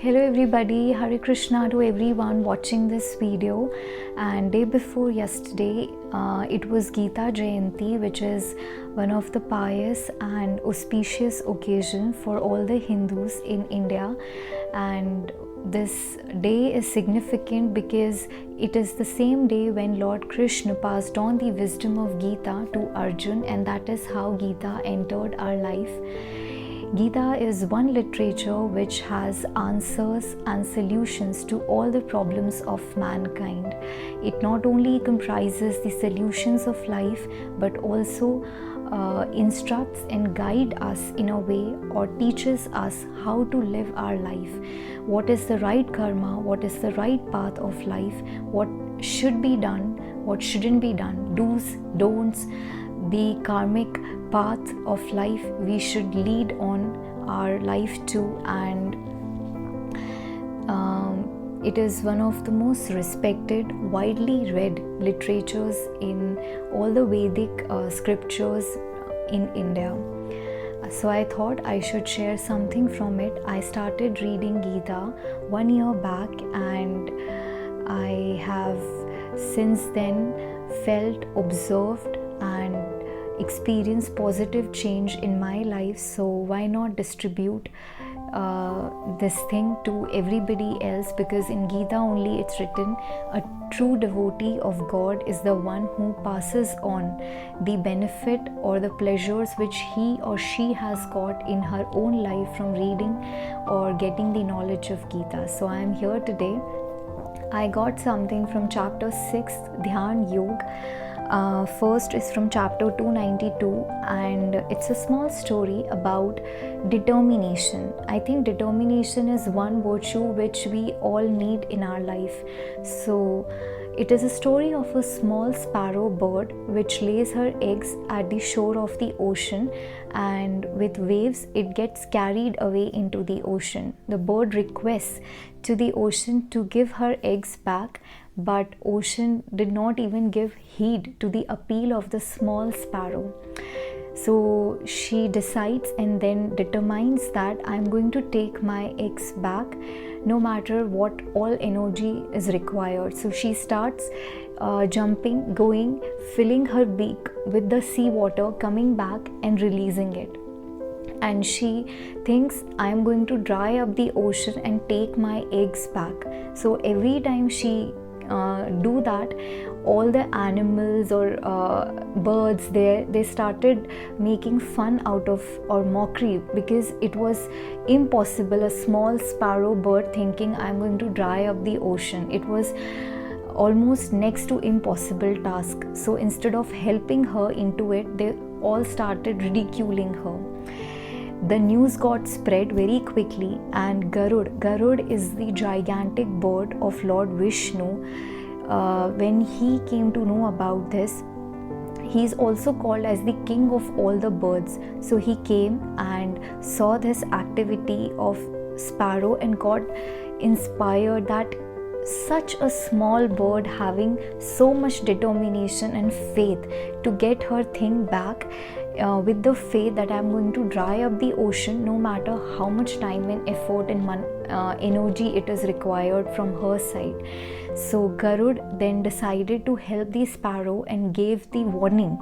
Hello everybody, Hare Krishna to everyone watching this video. And day before yesterday, it was Gita Jayanti, which is one of the pious and auspicious occasion for all the Hindus in India. And this day is significant because it is the same day when Lord Krishna passed on the wisdom of Gita to Arjun, and that is how Gita entered our life. Gita is one literature which has answers and solutions to all the problems of mankind. It not only comprises the solutions of life but also instructs and guides us in a way, or teaches us how to live our life. What is the right karma, what is the right path of life, what should be done, what shouldn't be done, do's, don'ts, the karmic path of life we should lead on our life too. And it is one of the most respected, widely read literatures in all the Vedic scriptures in India. So I thought I should share something from it. I started reading Gita 1 year back, and I have since then felt, observed and experienced positive change in my life. So why not distribute this thing to everybody else, because in Gita only it's written, a true devotee of God is the one who passes on the benefit or the pleasures which he or she has got in her own life from reading or getting the knowledge of Gita. So I am here today. I got something from chapter 6, Dhyan Yoga. First is from chapter 292, and it's a small story about determination. I think determination is one virtue which we all need in our life. So it is a story of a small sparrow bird which lays her eggs at the shore of the ocean, and with waves it gets carried away into the ocean. The bird requests to the ocean to give her eggs back, but ocean did not even give heed to the appeal of the small sparrow. So she decides and then determines that I'm going to take my eggs back no matter what all energy is required. So she starts jumping, going, filling her beak with the seawater, coming back and releasing it. And she thinks, I am going to dry up the ocean and take my eggs back. So every time she do that, all the animals or birds there, they started making fun out of, or mockery, because it was impossible, a small sparrow bird thinking I'm going to dry up the ocean. It was almost next to impossible task. So instead of helping her into it, they all started ridiculing her. The news got spread very quickly, and Garud is the gigantic bird of Lord Vishnu. When he came to know about this, he is also called as the king of all the birds. So he came and saw this activity of sparrow and got inspired that such a small bird having so much determination and faith to get her thing back, with the faith that I'm going to dry up the ocean no matter how much time and effort and energy it is required from her side. So Garud then decided to help the sparrow and gave the warning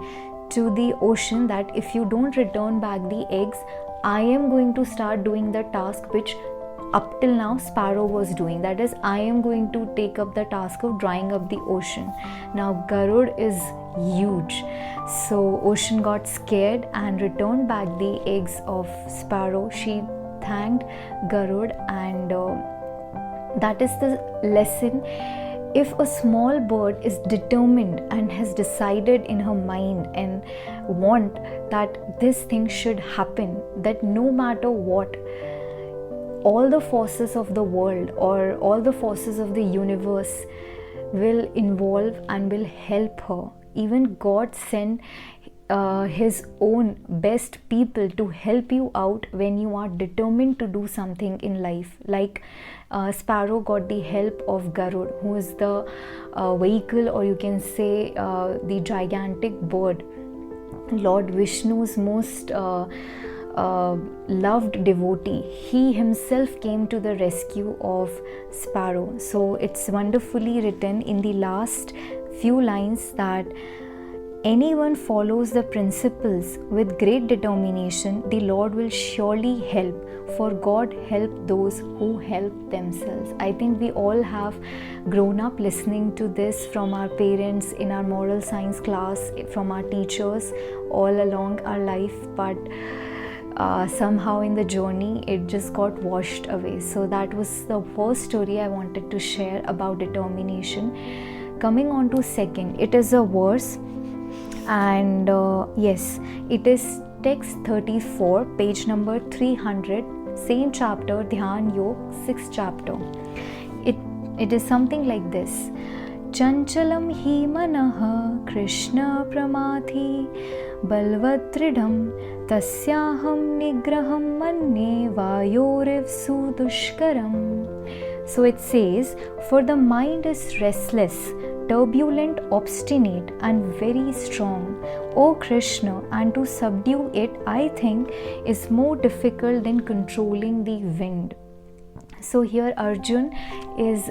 to the ocean that if you don't return back the eggs, I am going to start doing the task which up till now sparrow was doing. That is, I am going to take up the task of drying up the ocean. Now Garud is huge, so ocean got scared and returned back the eggs of sparrow. She thanked Garud, and that is the lesson. If a small bird is determined and has decided in her mind and want that this thing should happen, that no matter what, all the forces of the world or all the forces of the universe will involve and will help her. Even God sent His own best people to help you out when you are determined to do something in life. Like Sparrow got the help of Garud, who is the vehicle, or you can say the gigantic bird, Lord Vishnu's most loved devotee, he himself came to the rescue of Sparrow. So it's wonderfully written in the last few lines that anyone follows the principles with great determination, the Lord will surely help, for God help those who help themselves. I think we all have grown up listening to this from our parents, in our moral science class, from our teachers all along our life, but somehow in the journey it just got washed away. So that was the first story I wanted to share about determination. Coming on to second, it is a verse, and yes, it is text 34, page number 300, same chapter, Dhyan Yog, 6th chapter. It is something like this: Chanchalam hi manah Krishna pramathi balvadridham tasyaham nigraham manne vayoriv sudushkaram. So it says, for the mind is restless, turbulent, obstinate, and very strong, O Krishna, and to subdue it, I think, is more difficult than controlling the wind. So here Arjun is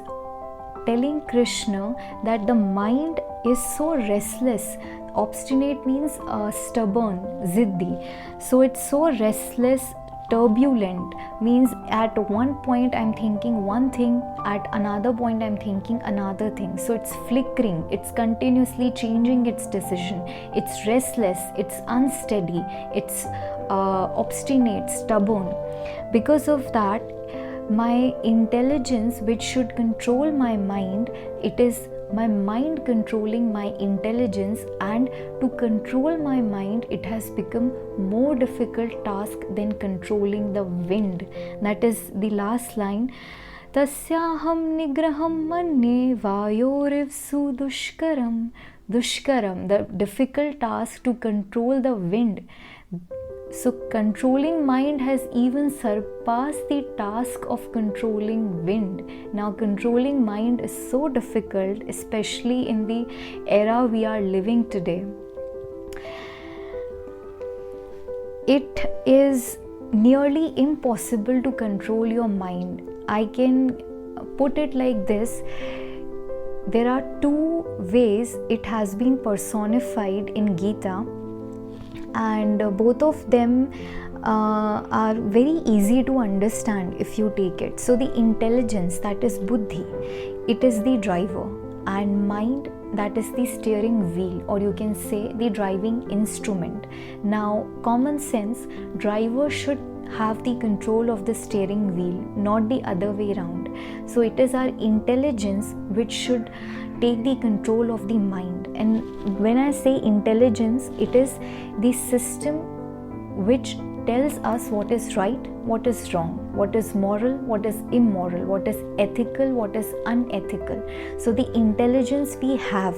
telling Krishna that the mind is so restless. Obstinate means stubborn, ziddi. So it's so restless. Turbulent means at one point I'm thinking one thing, at another point I'm thinking another thing. So it's flickering, it's continuously changing its decision, it's restless, it's unsteady, it's obstinate, stubborn. Because of that, my intelligence, which should control my mind, it is my mind controlling my intelligence, and to control my mind, it has become more difficult task than controlling the wind. That is the last line. Tasyaham nigraham manne vayoriv sudushkaram. Dushkaram, the difficult task to control the wind. So controlling mind has even surpassed the task of controlling wind. Now controlling mind is so difficult, especially in the era we are living today. It is nearly impossible to control your mind. I can put it like this. There are two ways it has been personified in Gita, and both of them are very easy to understand if you take it. So the intelligence, that is buddhi, it is the driver, and mind, that is the steering wheel, or you can say the driving instrument. Now common sense, driver should have the control of the steering wheel, not the other way around. So it is our intelligence which should take the control of the mind. And when I say intelligence, it is the system which tells us what is right, what is wrong, what is moral, what is immoral, what is ethical, what is unethical. So the intelligence we have,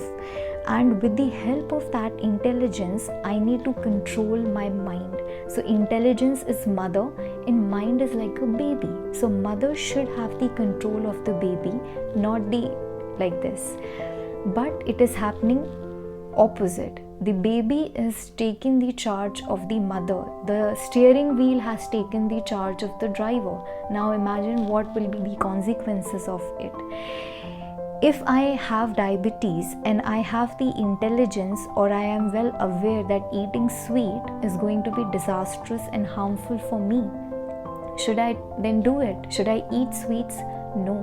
and with the help of that intelligence, I need to control my mind. So intelligence is mother and mind is like a baby. So mother should have the control of the baby, not the like this. But it is happening opposite. The baby is taking the charge of the mother. The steering wheel has taken the charge of the driver. Now imagine what will be the consequences of it. If I have diabetes and I have the intelligence, or I am well aware that eating sweet is going to be disastrous and harmful for me, should I then do it? Should I eat sweets? No.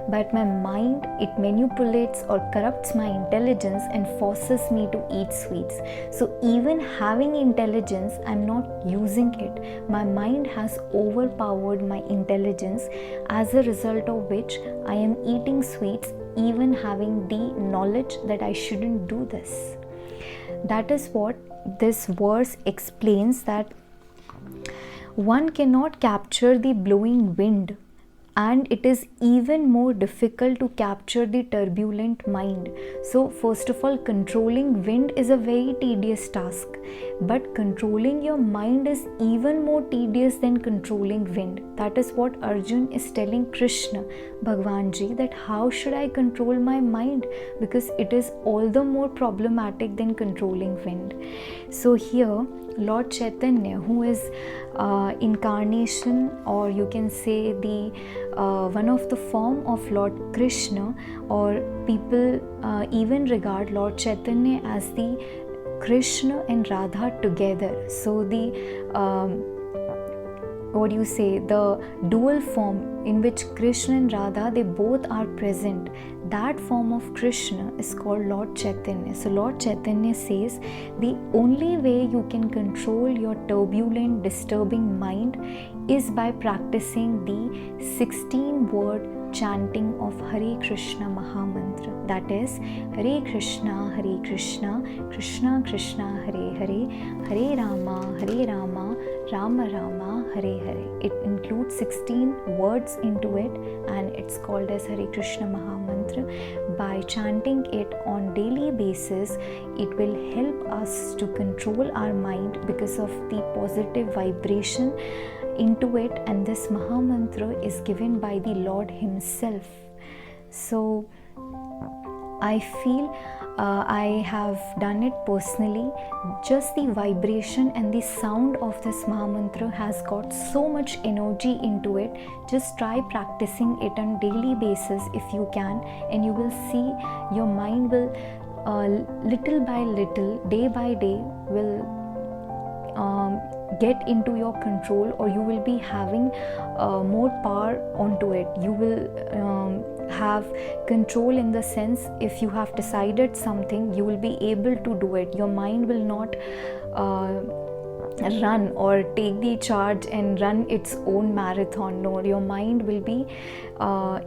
But my mind, it manipulates or corrupts my intelligence and forces me to eat sweets. So even having intelligence, I'm not using it. My mind has overpowered my intelligence, as a result of which I am eating sweets, even having the knowledge that I shouldn't do this. That is what this verse explains, that one cannot capture the blowing wind, and it is even more difficult to capture the turbulent mind. So first of all, controlling wind is a very tedious task, but controlling your mind is even more tedious than controlling wind. That is what Arjun is telling Krishna, Bhagwan Ji, that how should I control my mind, because it is all the more problematic than controlling wind. So here Lord Chaitanya, who is incarnation, or you can say the one of the form of Lord Krishna, or people even regard Lord Chaitanya as the Krishna and Radha together. So the what do you say, the dual form in which Krishna and Radha, they both are present, that form of Krishna is called Lord Chaitanya. So Lord Chaitanya says the only way you can control your turbulent, disturbing mind is by practicing the 16-word chanting of Hare Krishna Mahamantra. That is Hare Krishna, Krishna Krishna, Hare Hare, Hare Rama, Rama Rama, Hare Hare. It includes 16 words into it, and it's called as Hare Krishna Mahamantra. By chanting it on daily basis, it will help us to control our mind because of the positive vibration into it, and this Mahamantra is given by the Lord Himself. So I feel I have done it personally. Just the vibration and the sound of this Mahamantra has got so much energy into it. Just try practicing it on daily basis if you can, and you will see your mind will little by little, day by day, will get into your control, or you will be having more power onto it. You will have control in the sense, if you have decided something, you will be able to do it. Your mind will not run or take the charge and run its own marathon. No, your mind will be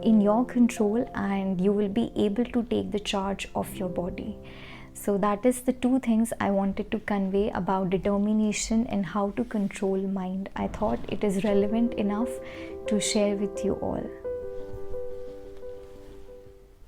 in your control, and you will be able to take the charge of your body. So that is the two things I wanted to convey about determination and how to control mind. I thought it is relevant enough to share with you all.